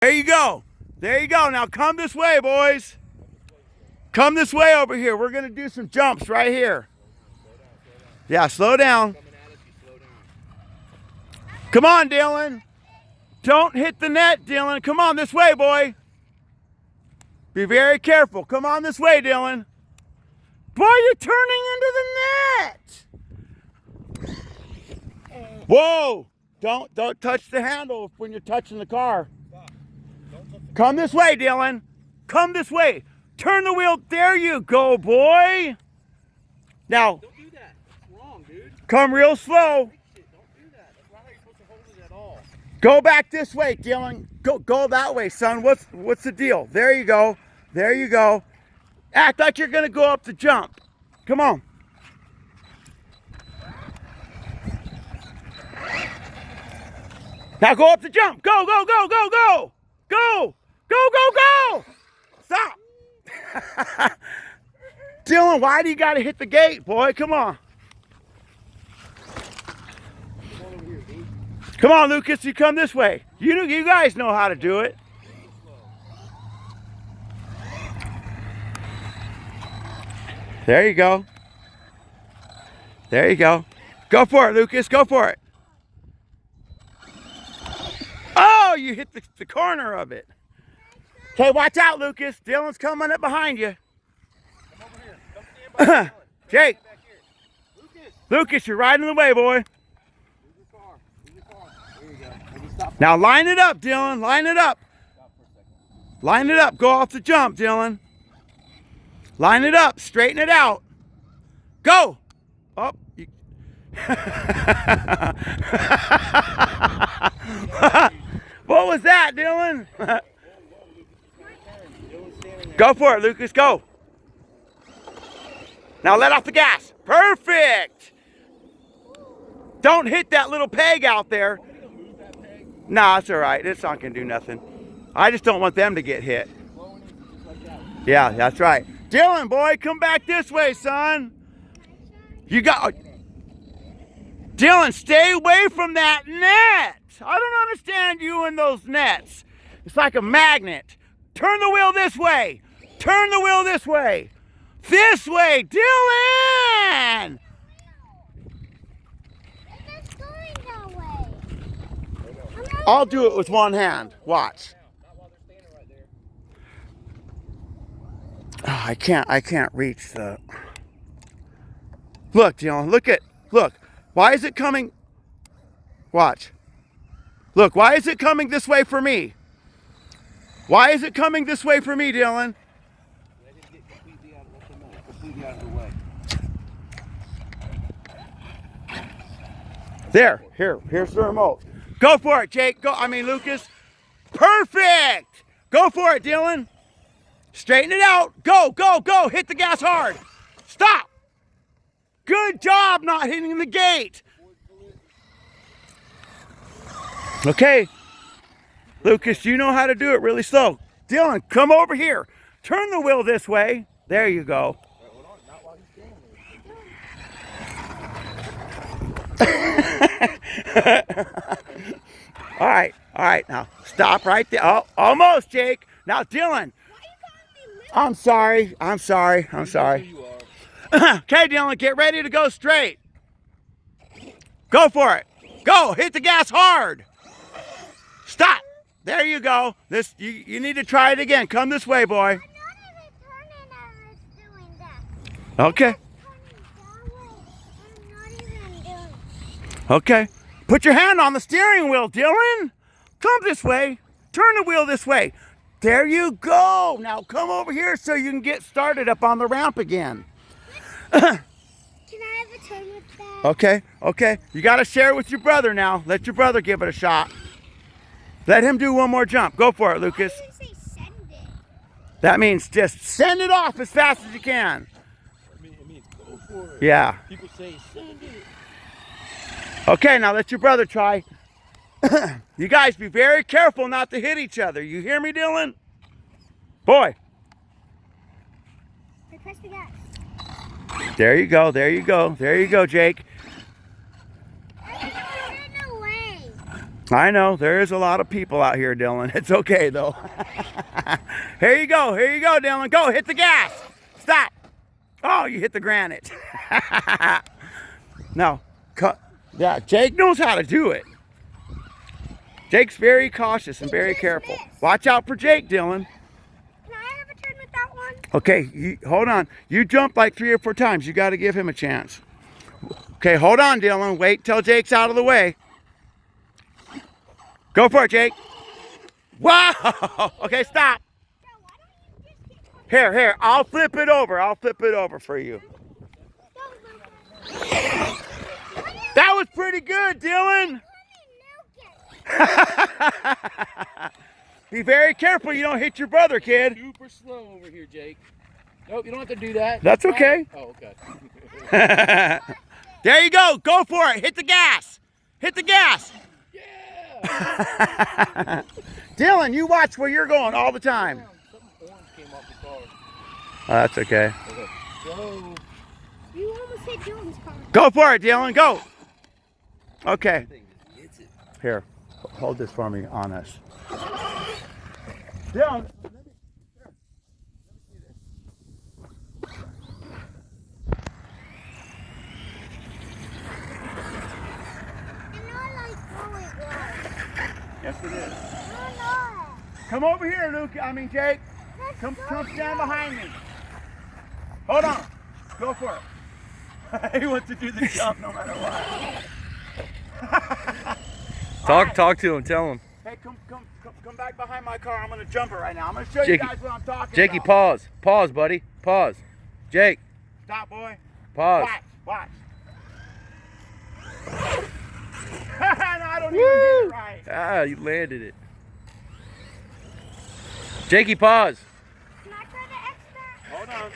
There you go. There you go. Now come this way, boys. Come this way over here. We're going to do some jumps right here. Yeah, slow down. Come on, Dylan. Don't hit the net, Dylan. Come on this way, boy. Be very careful. Come on this way, Dylan. Boy, you're turning into the net. Whoa. Don't touch the handle when you're touching the car. Come this way, Dylan. Come this way. Turn the wheel. There you go, boy. Now, Don't do that. It's wrong, dude. Come real slow. Don't do that. That's not how you're supposed to hold it at all. Go back this way, Dylan. Go that way, son. What's the deal? There you go. There you go. Act like you're gonna go up the jump. Come on. Now go up the jump. Go, go, go, go, go. Go. Go, go, go. Stop. Dylan, why do you gotta hit the gate, boy? Come on. Come on, Lucas, you come this way. You guys know how to do it. There you go. There you go. Go for it, Lucas. Go for it. Oh, you hit the corner of it. Okay, watch out, Lucas. Dylan's coming up behind you. Come over here. Come stand by Dylan. Jake. Back here. Lucas, you're right in the way, boy. Move your car. Move your car. There you go. Maybe stop. Now line it up, Dylan. Line it up. Stop for a second. Line it up. Go off the jump, Dylan. Line it up. Straighten it out. Go. Oh. What was that, Dylan? Go for it, Lucas. Go. Now let off the gas. Perfect. Don't hit that little peg out there. Nah, it's all right. It's not going to do nothing. I just don't want them to get hit. Yeah, that's right. Dylan, boy, come back this way, son. You got... Dylan, stay away from that net. I don't understand you and those nets. It's like a magnet. Turn the wheel this way. Turn the wheel this way. This way, Dylan! It's going that way. I'll do it with one hand. Watch. Oh, I can't reach the... Look, Dylan, look. Why is it coming? Watch. Look, why is it coming this way for me? Why is it coming this way for me, Dylan? Let it get completely out of the way. There, here's the remote. Go for it, Jake. Lucas. Perfect. Go for it, Dylan. Straighten it out. Go, go, go. Hit the gas hard. Stop. Good job not hitting the gate. Okay. Lucas, you know how to do it really slow. Dylan, come over here. Turn the wheel this way. There you go. All right. Now stop right there. Oh, almost, Jake. Now, Dylan. I'm sorry. Okay, Dylan, get ready to go straight. Go for it. Go. Hit the gas hard. Stop. There you go. You need to try it again. Come this way, boy. I'm not even turning, I was doing that. Okay. I'm not even doing. Okay. Put your hand on the steering wheel, Dylan. Come this way. Turn the wheel this way. There you go. Now come over here so you can get started up on the ramp again. Can I have a turn with that? Okay. You got to share with your brother now. Let your brother give it a shot. Let him do one more jump. Go for it, Lucas. Why did you say send it? That means just send it off as fast as you can. It means go for it. Yeah. People say send it. Okay, now let your brother try. You guys be very careful not to hit each other. You hear me, Dylan? Boy. Hey, press the gas. There you go. There you go, Jake. I don't know way. I know, there is a lot of people out here, Dylan. It's okay, though. Here you go, Dylan. Go, hit the gas. Stop. Oh, you hit the granite. Now, cut. Yeah, Jake knows how to do it. Jake's very cautious and very careful. Watch out for Jake, Dylan. Can I have a turn with that one? Okay, hold on. You jumped like 3 or 4 times. You got to give him a chance. Okay, hold on, Dylan. Wait till Jake's out of the way. Go for it, Jake. Wow. Okay, stop. Here. I'll flip it over. I'll flip it over for you. That was pretty good, Dylan. Be very careful you don't hit your brother, kid. Super slow over here, Jake. Nope, you don't have to do that. That's okay. Oh, okay. There you go. Go for it. Hit the gas. Hit the gas. Yeah. Dylan, you watch where you're going all the time. Something orange came off the car. Oh, that's okay. Okay. Go. You almost hit Dylan's car. Go for it, Dylan. Go. Okay. Here, hold this for me on us. Dylan. Yes, it is. Come over here, Luke. Jake. Come stand behind me. Hold on. Go for it. He wants to do the jump no matter what. Talk to him. Tell him. Hey, come back behind my car. I'm gonna jump it right now. I'm gonna show you guys what I'm talking Jakey, about. pause, buddy. Pause. Jake. Stop, boy. Pause. Watch. No, I don't even get it right. Ah, you landed it. Jakey, pause. Can I try the expert? Hold on.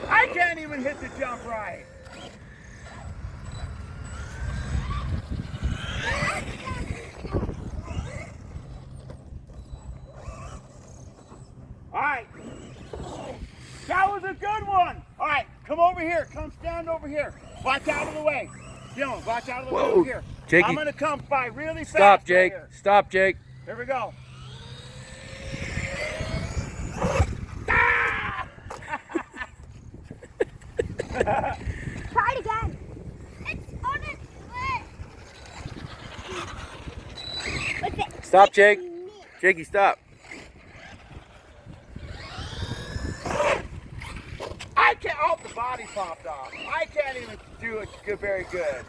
I can't even hit the jump right. All right. That was a good one. All right, come over here. Come stand over here. Watch out of the way. Dylan, watch out of the way over here. Jakey. I'm going to come by really fast. Stop, Jake. Right here. Stop, Jake. Here we go. Try it again. It's on its foot. Stop, Jake. Jakey, stop. I can't. Oh, the body popped off. I can't even do it very good.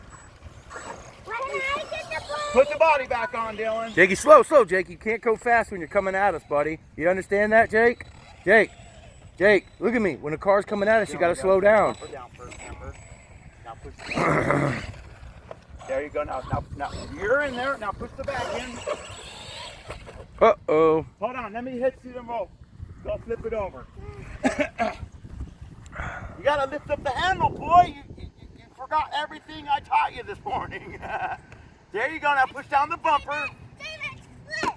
Put the body back on, Dylan. Jakey, slow, Jake. You can't go fast when you're coming at us, buddy. You understand that, Jake? Jake, look at me. When the car's coming at us, you got to slow down. Now push there you go. Now, you're in there. Now push the back in. Uh-oh. Hold on. Let me hit you the rope. Go flip it over. You got to lift up the handle, boy. You forgot everything I taught you this morning. There you go. Now push down the bumper. David, split.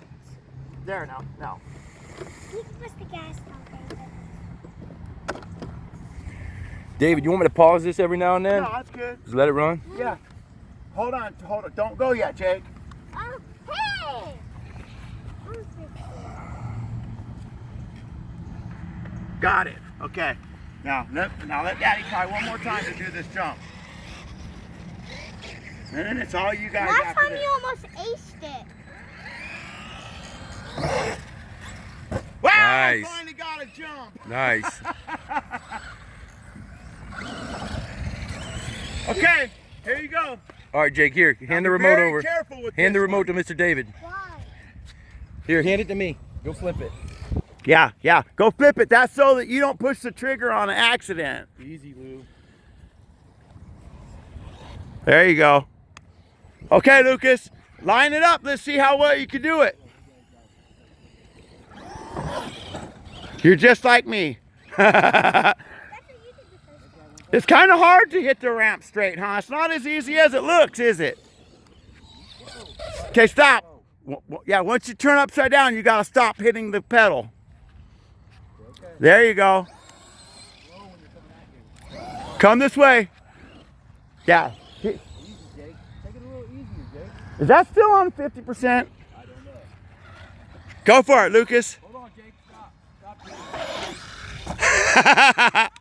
There, now. You can push the gas down, David. David, you want me to pause this every now and then? No, that's good. Just let it run? Yeah. Hold on. Don't go yet, Jake. Oh, hey! Got it. Okay. Now let Daddy try one more time to do this jump. And then it's all you guys Last after time this. you almost aced it. Wow! Nice. I finally got a jump. Nice. Okay. Here you go. All right, Jake, here. Hand the Be remote very over. careful with Hand the this remote to Mr. David. Why? Here, hand it to me. Go flip it. Yeah. Go flip it. That's so that you don't push the trigger on an accident. Easy, Lou. There you go. Okay, Lucas. Line it up. Let's see how well you can do it. You're just like me. It's kind of hard to hit the ramp straight, huh? It's not as easy as it looks, is it? Okay, stop. Yeah, once you turn upside down, you got to stop hitting the pedal. There you go. Come this way. Yeah. Easy, Jake. Take it a little easier, Jake. Is that still on 50%? I don't know. Go for it, Lucas. Hold on, Jake. Stop. Stop.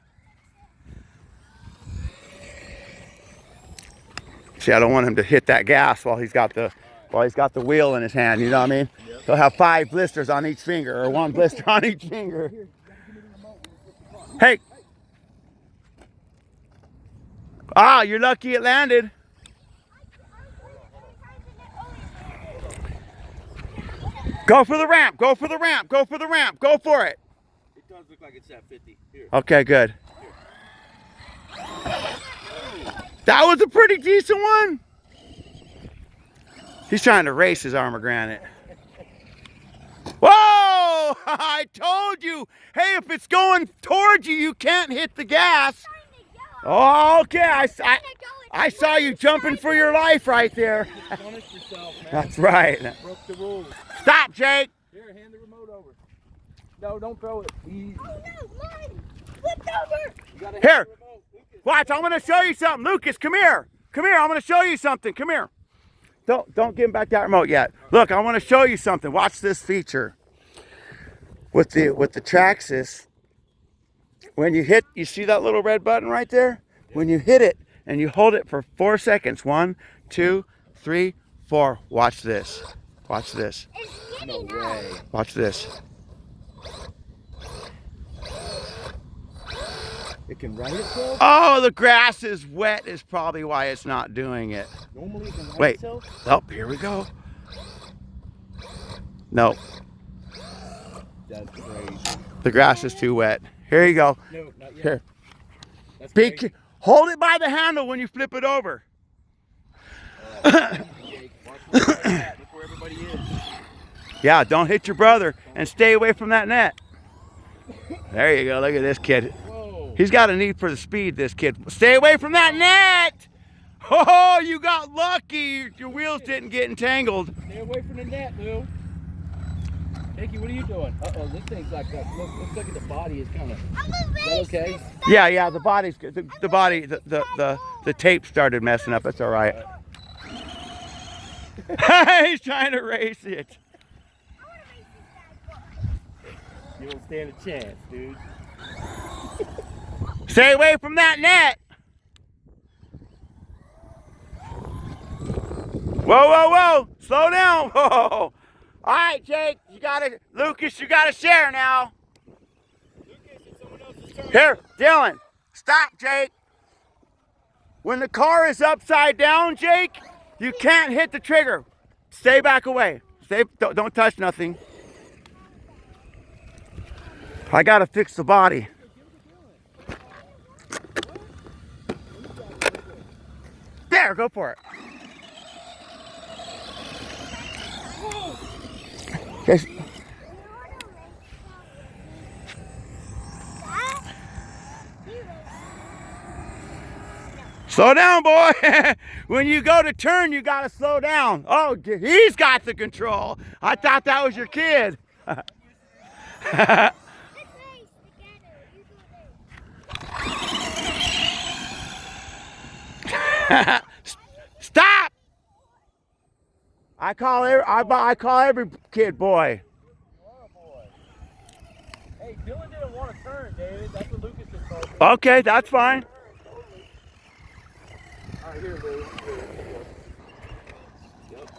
See, I don't want him to hit that gas while he's got the wheel in his hand. You know what I mean? Yep. He'll have 5 blisters on each finger, or 1 blister on each finger. Hey. Ah, you're lucky it landed. Go for the ramp. Go for the ramp. Go for the ramp. Go for it. It does look like it's at 50. Here. Okay, good. That was a pretty decent one. He's trying to race his armor granite. Whoa! I told you. Hey, if it's going towards you, you can't hit the gas. Oh, okay. I saw you jumping for your life right there. Punish yourself, man. That's right. Broke the rules. Stop, Jake. Here, hand the remote over. No, don't throw it. Easy. Oh no, mine! Flipped over! You gotta Here. hand the remote. Lucas. Watch, I'm going to show you something. Lucas, come here. Come here. I'm going to show you something. Come here. Don't give him back that remote yet. Look, I want to show you something. Watch this feature. With the Traxxas, when you hit, you see that little red button right there? When you hit it and you hold it for 4 seconds. 1, 2, 3, 4. Watch this. Watch this. It's No getting way. up. Watch this. It can right itself? Oh, the grass is wet is probably why it's not doing it. Normally it can right Wait. itself? Oh, here we go. No, That's crazy. the grass is too wet. Here you go. No, not yet. Here. That's Be, crazy. hold it by the handle when you flip it over. Jake, watch where you're at. Look where everybody is. Yeah, don't hit your brother and stay away from that net. There you go. Look at this kid. Whoa. He's got a need for the speed, this kid. Stay away from that net. Oh, you got lucky. Your wheels didn't get entangled. Stay away from the net, Lou. Jakey, what are you doing? Uh-oh, this thing's like that. Looks like the body is kind of... I'm a Is that okay? Yeah, the body's good. The body, the tape started messing up. It's all right. He's trying to race it. You don't stand a chance, dude. Stay away from that net. Whoa, whoa, whoa. Slow down. Whoa. All right, Jake, Lucas, you gotta share now. Lucas, it's someone else's turn. Here, Dylan, stop, Jake. When the car is upside down, Jake, you can't hit the trigger. Stay back away. Don't touch nothing. I gotta fix the body. There, go for it. Yes. Slow down, boy. When you go to turn, you gotta slow down. Oh, he's got the control. I thought that was your kid. Stop! I call every kid boy. Hey, Dylan didn't want to turn, David. That's what Lucas just told me. Okay, that's fine. All right, here, Lou. Yep.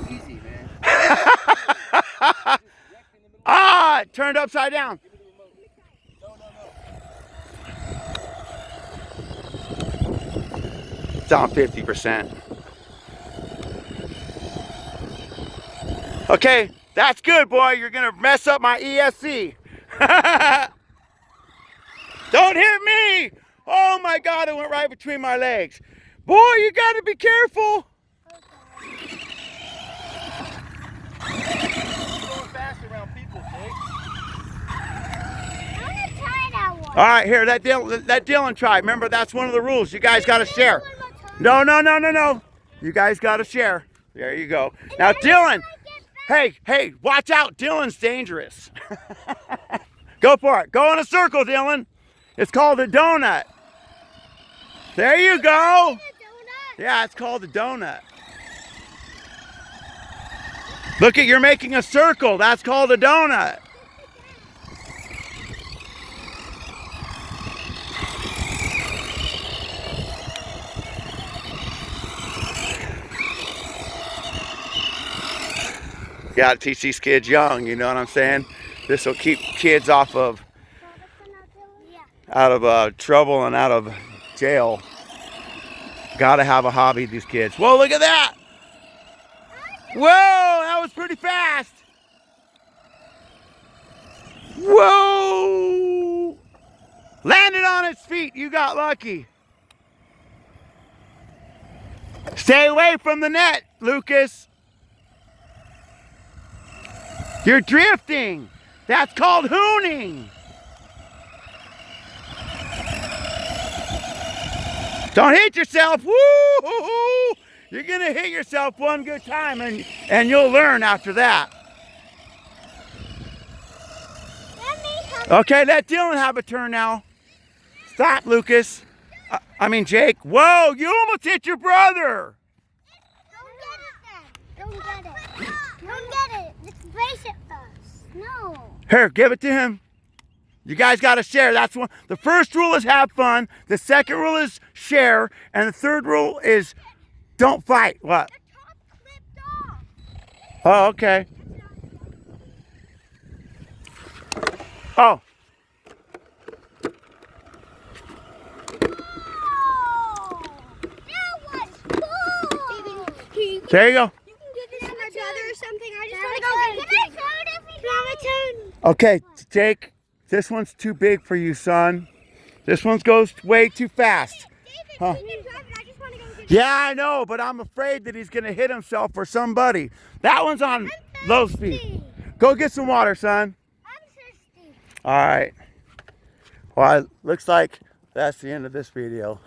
Easy, man. Ah, it turned upside down. Give me the remote. No. It's on 50%. Okay, that's good, boy. You're gonna mess up my ESC. Don't hit me! Oh my God, it went right between my legs. Boy, you gotta be careful. Going fast around people, Jake. I'm gonna try that one. All right, here, let Dylan try. Remember, that's one of the rules. You guys gotta share. No. You guys gotta share. There you go. Now, Dylan, hey, watch out. Dylan's dangerous. Go for it. Go in a circle, Dylan. It's called a donut. There you go. Donut. Yeah, it's called a donut. Look at, you're making a circle. That's called a donut. You gotta teach these kids young, you know what I'm saying? This will keep kids off of, out of trouble and out of jail. Gotta have a hobby, these kids. Whoa, look at that! Whoa, that was pretty fast. Whoa! Landed on its feet, you got lucky. Stay away from the net, Lucas. You're drifting. That's called hooning. Don't hit yourself. Woo! You're gonna hit yourself one good time and you'll learn after that. Okay, let Dylan have a turn now. Stop, Lucas. I mean, Jake. Whoa, you almost hit your brother. Don't get it. Don't get it. Let's brace it first. No. Here, give it to him. You guys got to share. That's one. The first rule is have fun. The second rule is share. And the third rule is don't fight. What? The top clipped off. Oh, okay. Oh. Oh, that was cool. There you go. You can give this to my brother or something. I just want to go get it. Can I turn? Okay, Jake. This one's too big for you, son. This one goes way too fast. David, Huh. you can drive it. I just want to go get it. Yeah, I know, but I'm afraid that he's going to hit himself or somebody. That one's on low speed. Go get some water, son. I'm thirsty. All right. Well, it looks like that's the end of this video.